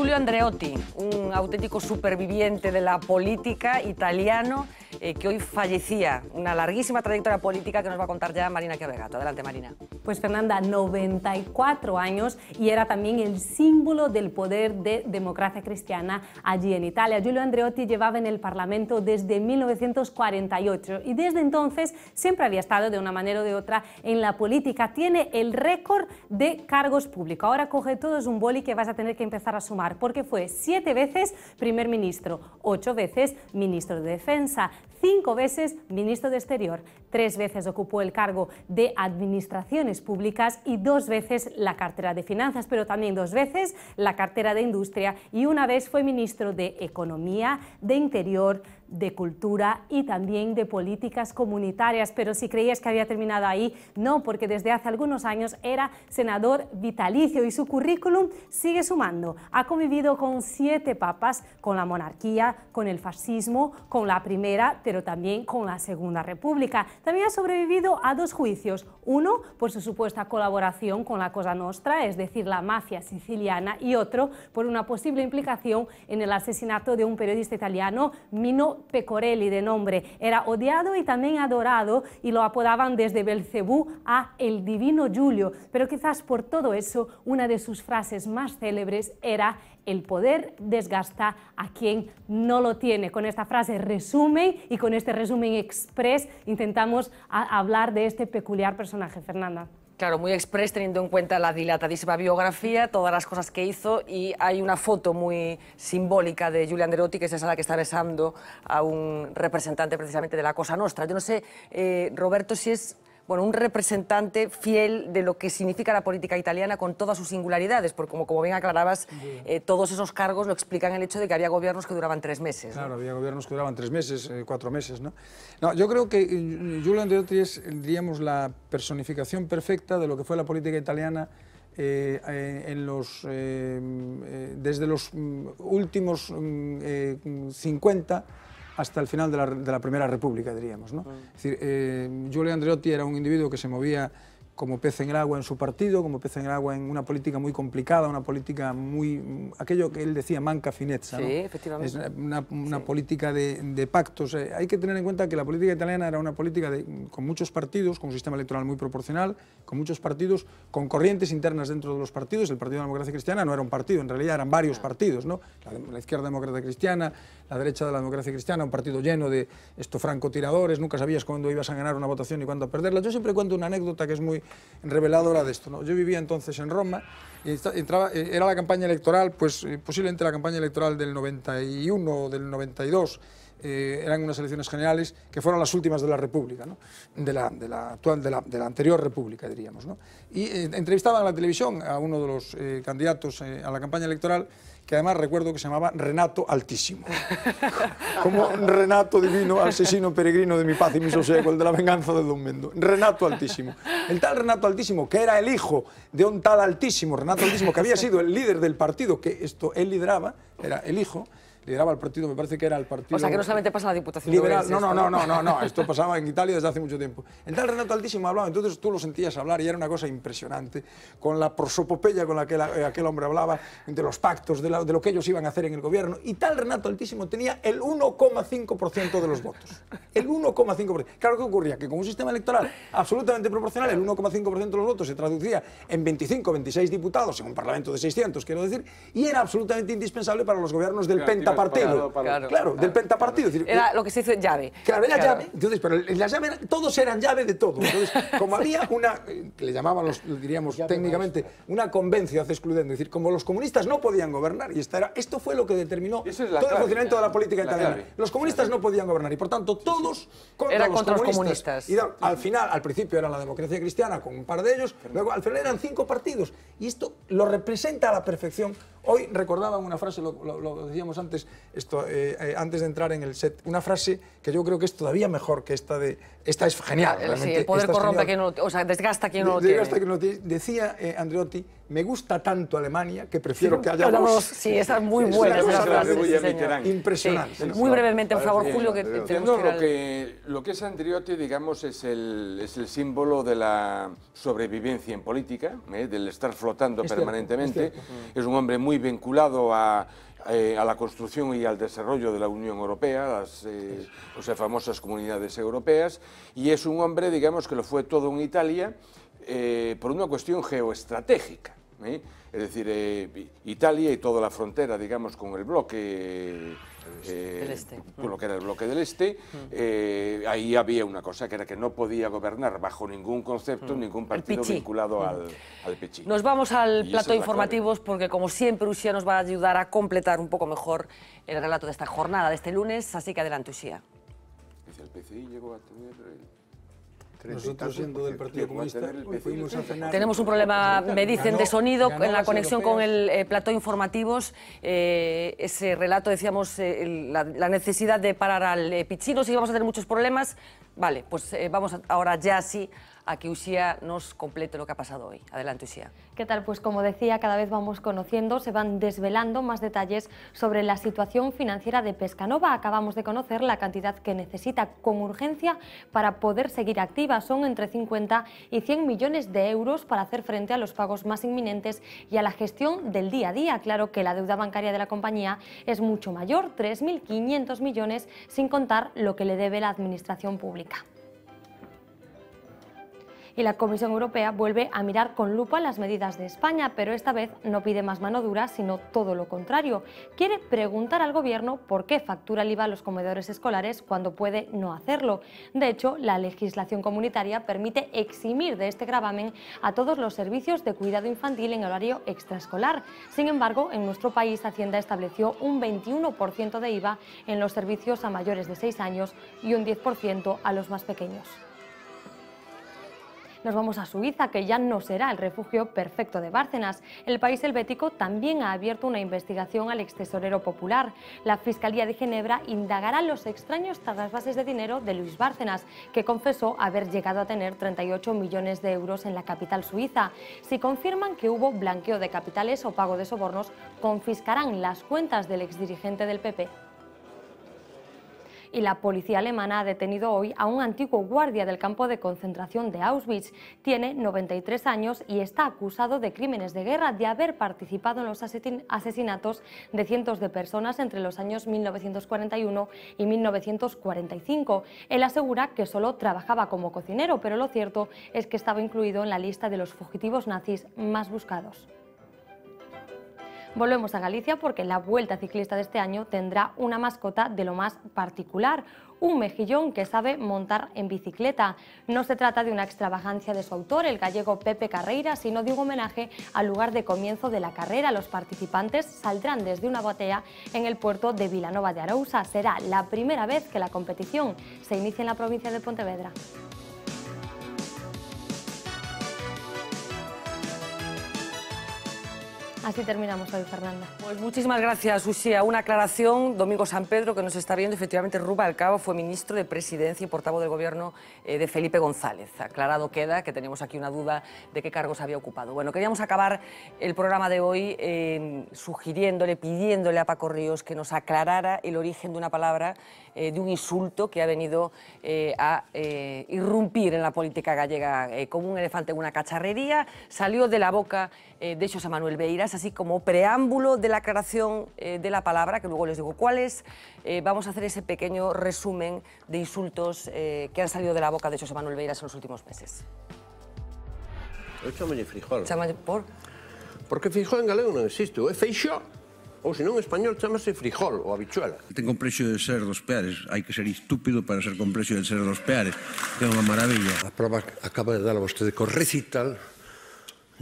Giulio Andreotti, un auténtico superviviente de la política italiano que hoy fallecía. Una larguísima trayectoria política que nos va a contar ya Marina Chiavegato. Adelante, Marina. Pues Fernanda, 94 años y era también el símbolo del poder de democracia cristiana allí en Italia. Giulio Andreotti llevaba en el Parlamento desde 1948 y desde entonces siempre había estado de una manera o de otra en la política. Tiene el récord de cargos públicos. Ahora coge todo, es un boli que vas a tener que empezar a sumar, porque fue 7 veces primer ministro, 8 veces ministro de Defensa, 5 veces ministro de Exterior, 3 veces ocupó el cargo de Administraciones Públicas y 2 veces la cartera de Finanzas, pero también 2 veces la cartera de Industria y una vez fue ministro de Economía, de Interior, de Cultura y también de Políticas Comunitarias. Pero si creías que había terminado ahí, no, porque desde hace algunos años era senador vitalicio y su currículum sigue sumando. Ha convivido con 7 papas, con la monarquía, con el fascismo, con la Primera, pero también con la Segunda República. También ha sobrevivido a 2 juicios, uno por su supuesta colaboración con la Cosa Nostra, es decir, la mafia siciliana, y otro por una posible implicación en el asesinato de un periodista italiano, Mino Pecorelli de nombre. Era odiado y también adorado y lo apodaban desde Belcebú a el Divino Giulio, pero quizás por todo eso una de sus frases más célebres era: el poder desgasta a quien no lo tiene. Con esta frase resumen y con este resumen express intentamos hablar de este peculiar personaje, Fernanda. Claro, muy express teniendo en cuenta la dilatadísima biografía, todas las cosas que hizo, y hay una foto muy simbólica de Giulio Andreotti, que es esa la que está besando a un representante precisamente de la Cosa Nostra. Yo no sé, Roberto, si es un representante fiel de lo que significa la política italiana con todas sus singularidades, porque como bien aclarabas, todos esos cargos lo explican el hecho de que había gobiernos que duraban 3 meses. Claro, ¿no? Había gobiernos que duraban 3 meses, 4 meses, ¿no? No, yo creo que Giulio Andreotti es, diríamos, la personificación perfecta de lo que fue la política italiana desde los últimos 50 hasta el final de la Primera República, diríamos, ¿no? Es decir, Giulio Andreotti era un individuo que se movía como pez en el agua en su partido, como pez en el agua en una política muy complicada, una política muy... aquello que él decía manca finezza, ¿no? Sí, efectivamente. Es una política de pactos. Hay que tener en cuenta que la política italiana era una política con muchos partidos, con un sistema electoral muy proporcional, con muchos partidos, con corrientes internas dentro de los partidos. El Partido de la Democracia Cristiana no era un partido, en realidad eran varios partidos, ¿no? La izquierda demócrata cristiana, la derecha de la democracia cristiana, un partido lleno de francotiradores, nunca sabías cuándo ibas a ganar una votación y cuándo a perderla. Yo siempre cuento una anécdota que es muy reveladora de esto, ¿no? Yo vivía entonces en Roma y era la campaña electoral, pues posiblemente la campaña electoral del 91 o del 92, eran unas elecciones generales que fueron las últimas de la República, ¿no? de la anterior República, diríamos, ¿no? Y entrevistaban en la televisión a uno de los candidatos a la campaña electoral, que además recuerdo que se llamaba Renato Altísimo. Como Renato divino, asesino peregrino de mi paz y mi sosiego, el de la venganza de Don Mendo. Renato Altísimo. El tal Renato Altísimo, que era el hijo de un tal Altísimo, Renato Altísimo, que había sido el líder del partido que él lideraba, era el hijo, lideraba el partido, me parece que era el partido... O sea, que no solamente pasa en la Diputación liberal. de Ourense. No, esto pasaba en Italia desde hace mucho tiempo. El tal Renato Altísimo hablaba, entonces tú lo sentías hablar y era una cosa impresionante, con la prosopopeya con la que aquel hombre hablaba, de los pactos, de lo que ellos iban a hacer en el gobierno, y tal Renato Altísimo tenía el 1,5% de los votos. El 1,5%. Claro, ¿qué ocurría? Que con un sistema electoral absolutamente proporcional, el 1,5% de los votos se traducía en 25 o 26 diputados, en un parlamento de 600, quiero decir, y era absolutamente indispensable para los gobiernos del pentapartido. Claro, del pentapartido. Decir, era lo que se hizo llave. Claro, era llave. Entonces, pero en la llave todos eran llave de todo. Entonces, como había una, que le llamaban, diríamos técnicamente, una convencias excludente, es decir, como los comunistas no podían gobernar, y esto fue lo que determinó todo el funcionamiento de la política italiana. Los comunistas no podían gobernar y, por tanto, todos contra los comunistas. Y al final, al principio era la democracia cristiana con un par de ellos, luego al final eran 5 partidos. Y esto lo representa a la perfección. Hoy recordaban una frase, lo decíamos antes, antes de entrar en el set, una frase que yo creo que es todavía mejor que esta de... Esta es genial. Sí, el poder corrompe a quien no lo tiene. O sea, desgasta a quien no lo tiene. Decía Andreotti me gusta tanto Alemania que prefiero que haya dos. Sí, esa es muy buena. Impresionante. Sí. Muy brevemente, por favor, Julio, que tenemos lo que es Andreotti, digamos, es el símbolo de la sobrevivencia en política, del estar flotando permanentemente. Es un hombre muy vinculado a la construcción y al desarrollo de la Unión Europea, las famosas comunidades europeas, y es un hombre, digamos, que lo fue todo en Italia por una cuestión geoestratégica. Es decir, Italia y toda la frontera, digamos, con el bloque del este. Con lo que era el bloque del este, ahí había una cosa que era que no podía gobernar bajo ningún concepto, ningún partido vinculado al PCI. Nos vamos al plato de informativos porque, como siempre, Uxía nos va a ayudar a completar un poco mejor el relato de esta jornada, de este lunes, así que adelante, Uxía. El PCI llegó a tener... Nosotros, siendo del Partido Comunista, fuimos a cenar. Tenemos un problema, me dicen, de sonido en la conexión con el plató informativos. Ese relato, decíamos, la necesidad de parar al PCI. No sé si vamos a tener muchos problemas. Vale, pues vamos ahora ya sí a que Uxía nos complete lo que ha pasado hoy. Adelante, Uxía. ¿Qué tal? Pues como decía, cada vez vamos conociendo, se van desvelando más detalles sobre la situación financiera de Pescanova. Acabamos de conocer la cantidad que necesita con urgencia para poder seguir activa. Son entre 50 y 100 millones de euros para hacer frente a los pagos más inminentes y a la gestión del día a día. Claro que la deuda bancaria de la compañía es mucho mayor, 3.500 millones, sin contar lo que le debe la administración pública. Y la Comisión Europea vuelve a mirar con lupa las medidas de España, pero esta vez no pide más mano dura, sino todo lo contrario. Quiere preguntar al Gobierno por qué factura el IVA a los comedores escolares cuando puede no hacerlo. De hecho, la legislación comunitaria permite eximir de este gravamen a todos los servicios de cuidado infantil en horario extraescolar. Sin embargo, en nuestro país, Hacienda estableció un 21% de IVA en los servicios a mayores de 6 años y un 10% a los más pequeños. Nos vamos a Suiza, que ya no será el refugio perfecto de Bárcenas. El país helvético también ha abierto una investigación al extesorero popular. La Fiscalía de Ginebra indagará los extraños trasvases de dinero de Luis Bárcenas, que confesó haber llegado a tener 38 millones de euros en la capital suiza. Si confirman que hubo blanqueo de capitales o pago de sobornos, confiscarán las cuentas del exdirigente del PP. Y la policía alemana ha detenido hoy a un antiguo guardia del campo de concentración de Auschwitz. Tiene 93 años y está acusado de crímenes de guerra, de haber participado en los asesinatos de cientos de personas entre los años 1941 y 1945. Él asegura que solo trabajaba como cocinero, pero lo cierto es que estaba incluido en la lista de los fugitivos nazis más buscados. Volvemos a Galicia porque la Vuelta Ciclista de este año tendrá una mascota de lo más particular, un mejillón que sabe montar en bicicleta. No se trata de una extravagancia de su autor, el gallego Pepe Carreira, sino de un homenaje al lugar de comienzo de la carrera. Los participantes saldrán desde una batea en el puerto de Vilanova de Arousa. Será la primera vez que la competición se inicia en la provincia de Pontevedra. Así terminamos hoy, Fernanda. Pues muchísimas gracias, Uxía. Una aclaración, Domingo San Pedro, que nos está viendo, efectivamente Rubalcaba fue ministro de Presidencia y portavoz del Gobierno de Felipe González. Aclarado queda que tenemos aquí una duda de qué cargos había ocupado. Bueno, queríamos acabar el programa de hoy sugiriéndole, pidiéndole a Paco Ríos que nos aclarara el origen de una palabra, de un insulto que ha venido a irrumpir en la política gallega como un elefante en una cacharrería. Salió de la boca de Xosé Manuel Beiras, así como preámbulo de la aclaración de la palabra, que luego les digo cuál es. Vamos a hacer ese pequeño resumen de insultos que han salido de la boca de Xosé Manuel Beiras en los últimos meses. Eu chamalle frijol. ¿Por? Porque frijol en galego non existe, é feixó. Ou senón en español chamase frijol ou habichuela. Ten complexo de ser dos peares. Hai que ser estúpido para ser complexo de ser dos peares. É unha maravilla. A prova acaba de dar a vostede co recital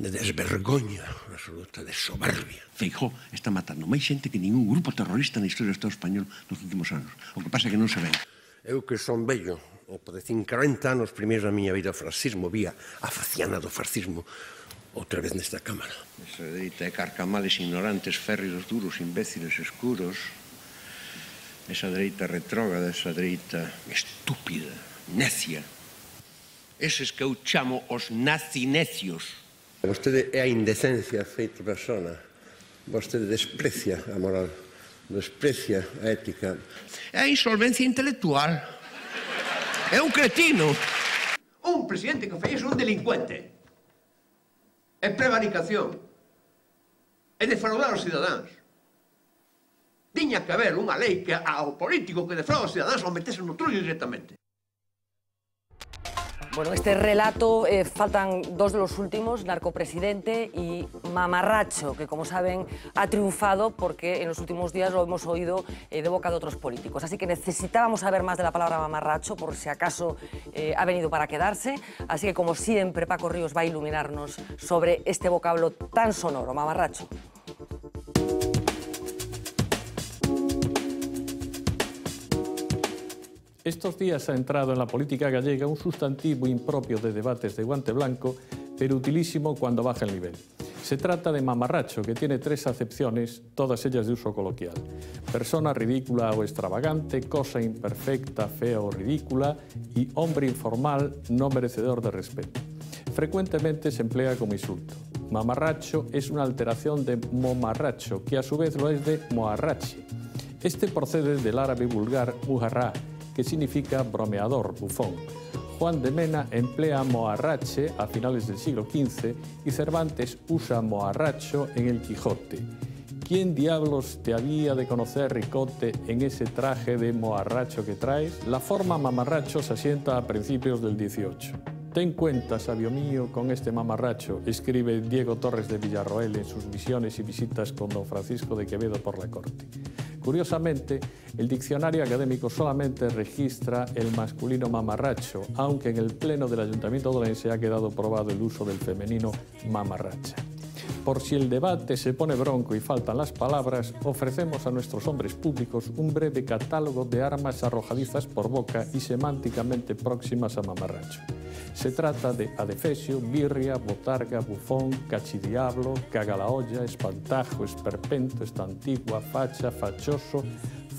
de desvergoña absoluta, de soberbia. Feijóo está matando máis xente que ningún grupo terrorista na historia do Estado español nos últimos anos. O que pasa é que non se ven. Eu que son vello, e por 40 anos primeiro na miña vida o fascismo, vía a faciana do fascismo outra vez nesta cámara. Esa dereita de carcamales ignorantes, férridos, duros, imbéciles, escuros. Esa dereita retrógrada, esa dereita estúpida, necia. Eses que eu chamo os nazinecios. Vostede é a indecencia feita persona. Vostede desprecia a moral, desprecia a ética. É a insolvencia intelectual. É un cretino. Un presidente que fai iso é un delincuente. É prevaricación. É defraudar os cidadáns. Tiña que haber unha lei que ao político que defrauda os cidadáns o metese no trullo directamente. Bueno, este relato, faltan dos de los últimos, narcopresidente y mamarracho, que como saben ha triunfado porque en los últimos días lo hemos oído de boca de otros políticos. Así que necesitábamos saber más de la palabra mamarracho, por si acaso ha venido para quedarse. Así que como siempre, Paco Ríos va a iluminarnos sobre este vocablo tan sonoro, mamarracho. Estos días ha entrado en la política gallega un sustantivo impropio de debates de guante blanco, pero utilísimo cuando baja el nivel. Se trata de mamarracho, que tiene tres acepciones, todas ellas de uso coloquial. Persona ridícula o extravagante, cosa imperfecta, fea o ridícula, y hombre informal, no merecedor de respeto. Frecuentemente se emplea como insulto. Mamarracho es una alteración de momarracho, que a su vez lo es de moarrachi. Este procede del árabe vulgar mujarrá, que significa bromeador, bufón. Juan de Mena emplea moarrache a finales del siglo XV y Cervantes usa moarracho en el Quijote. ¿Quién diablos te había de conocer, Ricote, en ese traje de moarracho que traes? La forma mamarracho se asienta a principios del XVIII. Ten cuenta, sabio mío, con este mamarracho, escribe Diego Torres de Villarroel en sus visiones y visitas con don Francisco de Quevedo por la corte. Curiosamente, el diccionario académico solamente registra el masculino mamarracho, aunque en el pleno del Ayuntamiento de Orense ha quedado probado el uso del femenino mamarracha. Por si el debate se pone bronco y faltan las palabras, ofrecemos a nuestros hombres públicos un breve catálogo de armas arrojadizas por boca y semánticamente próximas a mamarracho. Se trata de adefesio, birria, botarga, bufón, cachidiablo, cagalaolla, espantajo, esperpento, estantigua, facha, fachoso,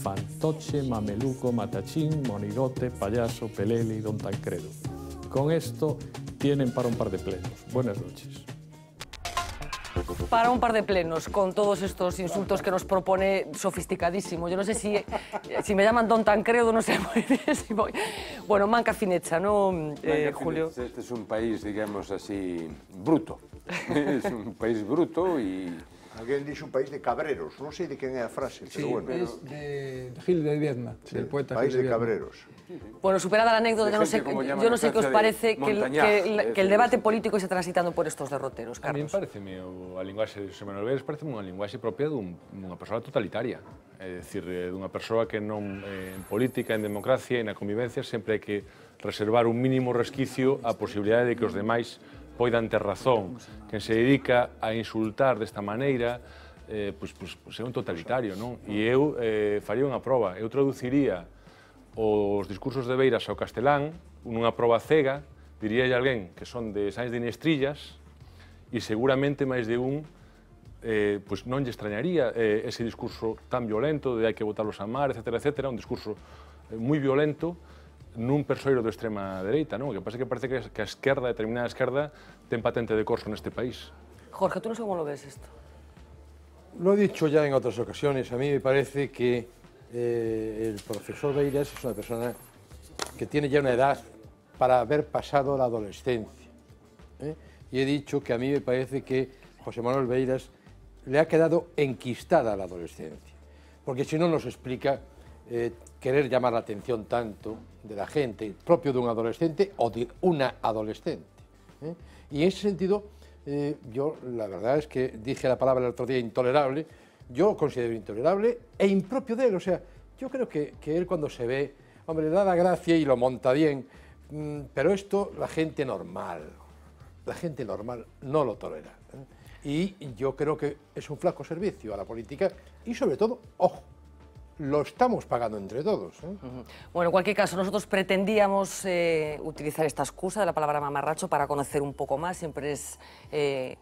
fantoche, mameluco, matachín, monigote, payaso, pelele y don Tancredo. Con esto tienen para un par de plenos. Buenas noches. Para un par de plenos, con todos estos insultos que nos propone sofisticadísimo. Yo no sé si me llaman don Tancredo, no sé muy bien si voy... Bueno, manca finecha, ¿no, Julio? Este es un país, digamos así, bruto. Es un país bruto y... Alguén dixo un país de cabreros, non sei de quen é a frase, pero bueno. Es de Gil de Viedma, del poeta País Gil de cabreros. Bueno, superada la anécdota, yo no sé qué os parece que el debate político esté transitando por estos derroteros, Carlos. A mí pareceme, a linguaxe de Xosé Manuel Beiras parece unha linguaxe propia dunha persoa totalitaria. É dicir, dunha persoa que non en política, en democracia e na convivencia sempre hai que reservar un mínimo resquicio a posibilidade de que os demais poidan ter razón. Quen se dedica a insultar desta maneira é un totalitario, non? E eu faría unha proba. Eu traduciría os discursos de Beiras ao castelán nunha proba cega, diríalle a alguén que son de Sáenz de Inestrillas e seguramente máis de un non lle extrañaría ese discurso tan violento de hai que botarlos a mar, etcétera, etcétera, un discurso moi violento nun persoeiro de extrema dereita, non? O que pasa é que parece que a esquerda, determinada esquerda, ten patente de corso neste país. Jorge, tú no sé cómo lo ves esto. Lo he dicho ya en otras ocasiones, a mí me parece que el profesor Beiras es una persona que tiene ya una edad para haber pasado la adolescencia. Y he dicho que a mí me parece que José Manuel Beiras le ha quedado enquistada la adolescencia, porque si no nos explica querer llamar la atención tanto de la gente, propio de un adolescente o de una adolescente. Y en ese sentido, yo la verdad es que dije la palabra el otro día intolerable, yo lo considero intolerable e impropio de él. O sea, yo creo que él cuando se ve, hombre, le da la gracia y lo monta bien, pero esto la gente normal no lo tolera. Y yo creo que es un flaco servicio a la política y sobre todo, ojo, lo estamos pagando entre todos. Bueno, en cualquier caso, nosotros pretendíamos utilizar esta excusa de la palabra mamarracho para conocer un poco más. Siempre es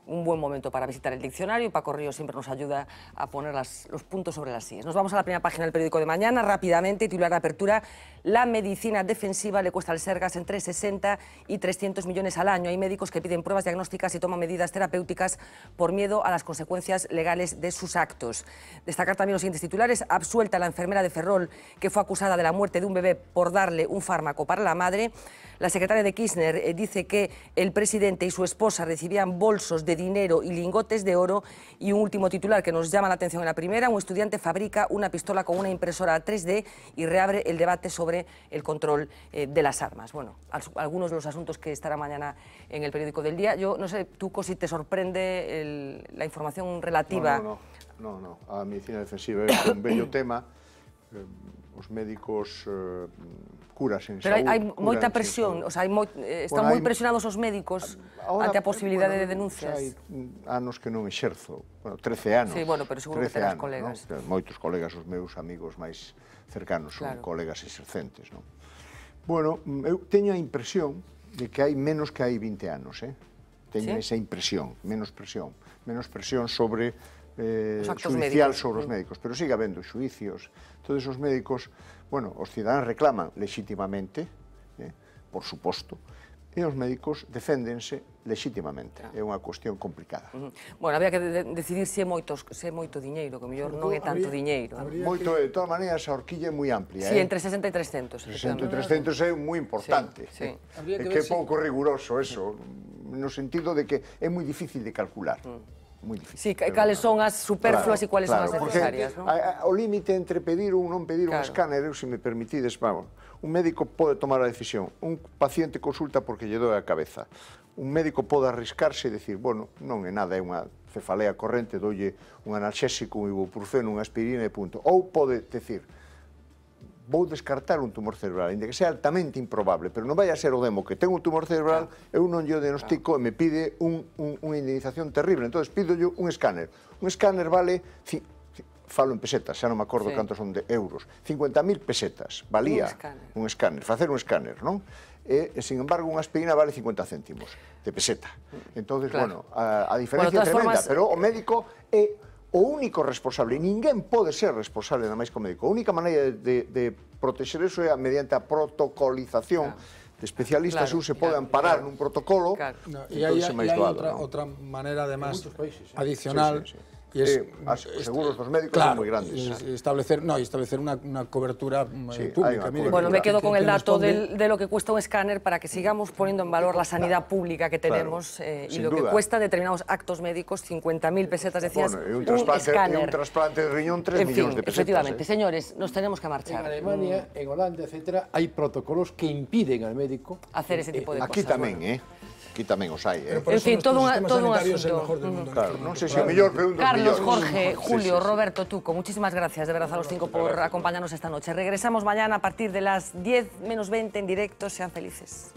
un buen momento para visitar el diccionario. Paco Ríos siempre nos ayuda a poner los puntos sobre las sillas. Nos vamos a la primera página del periódico de mañana, rápidamente, titular de apertura: la medicina defensiva le cuesta al Sergas entre 60 y 300 millones al año. Hay médicos que piden pruebas diagnósticas y toman medidas terapéuticas por miedo a las consecuencias legales de sus actos. Destacar también los siguientes titulares: absuelta la enfermera de Ferrol que fue acusada de la muerte de un bebé por darle un fármaco para la madre. La secretaria de Kirchner dice que el presidente y su esposa recibían bolsos de dinero y lingotes de oro. Y un último titular que nos llama la atención en la primera: un estudiante fabrica una pistola con una impresora 3D y reabre el debate sobre el control de las armas. Bueno, algunos de los asuntos que estará mañana en el periódico del día. Yo no sé, tú, si te sorprende la información relativa. No, a medicina defensiva é un bello tema. Os médicos curas en saúde. Pero hai moita presión, o sea, están moi presionados os médicos ante a posibilidade de denuncias. Hai anos que non exerzo, 13 anos. Sí, bueno, pero seguro que terás colegas. Moitos colegas, os meus amigos máis cercanos son colegas exercentes. Bueno, eu teño a impresión de que hai menos que hai 20 anos, teño esa impresión, menos presión sobre judicial sobre os médicos, pero sigue habendo xuicios. Todos os médicos, bueno, os cidadáns reclaman legítimamente, por suposto, e os médicos deféndense legítimamente. É unha cuestión complicada. Bueno, había que decidir se é moito diñeiro, que mellor non é tanto diñeiro. Moito, de todas maneiras, a horquilla é moi amplia. Sí, entre 60 e 300. 60 e 300 é moi importante. É que é pouco riguroso eso, no sentido de que é moi difícil de calcular. Moi difícil. Sí, cales son as superfluas e cuáles son as necesarias, non? O límite entre pedir ou non pedir un escáner, se me permitides, un médico pode tomar a decisión, un paciente consulta porque lle doe a cabeza, un médico pode arriscarse e dicir, bueno, non é nada, é unha cefalea corrente, doulle un analxésico, un ibuprofeno, unha aspirina e punto. Ou pode decir, vou descartar un tumor cerebral, ainda que sea altamente improbable, pero non vai a ser o demo que ten un tumor cerebral, eu non lle diagnostico e me pide unha indemnización terrible, entón pido-lle un escáner. Un escáner vale, falo en pesetas, xa non me acordo cantos son de euros, 50.000 pesetas valía un escáner, facer un escáner, non? E, sin embargo, unha aspirina vale 50 céntimos de peseta. Entón, bueno, a diferencia é tremenda, pero o médico é o único responsable, ninguén pode ser responsable nada máis que o médico. A única maneira de protexer eso é mediante a protocolización de especialistas, un se pode amparar nun protocolo. E hai outra maneira, además, adicional, e os seguros dos médicos son moi grandes. Establecer unha cobertura pública. Bueno, me quedo con el dato de lo que cuesta un escáner para que sigamos poniendo en valor la sanidad pública que tenemos y lo que cuesta determinados actos médicos, 50.000 pesetas, decías, un escáner. Un trasplante de riñón, 3 millones de pesetas. Efectivamente. Señores, nos tenemos que marchar. En Alemania, en Holanda, etcétera, hay protocolos que impiden al médico hacer ese tipo de cosas. Aquí tamén, Aquí tamén os hai, En fin, todo un asunto. Claro, non sei se o mellor, pero un dos Carlos, millores. Jorge, Julio, Roberto, Tuco, muchísimas gracias de verdad a los 5 por acompañarnos esta noche. Regresamos mañana a partir de las 10 menos 20 en directo. Sean felices.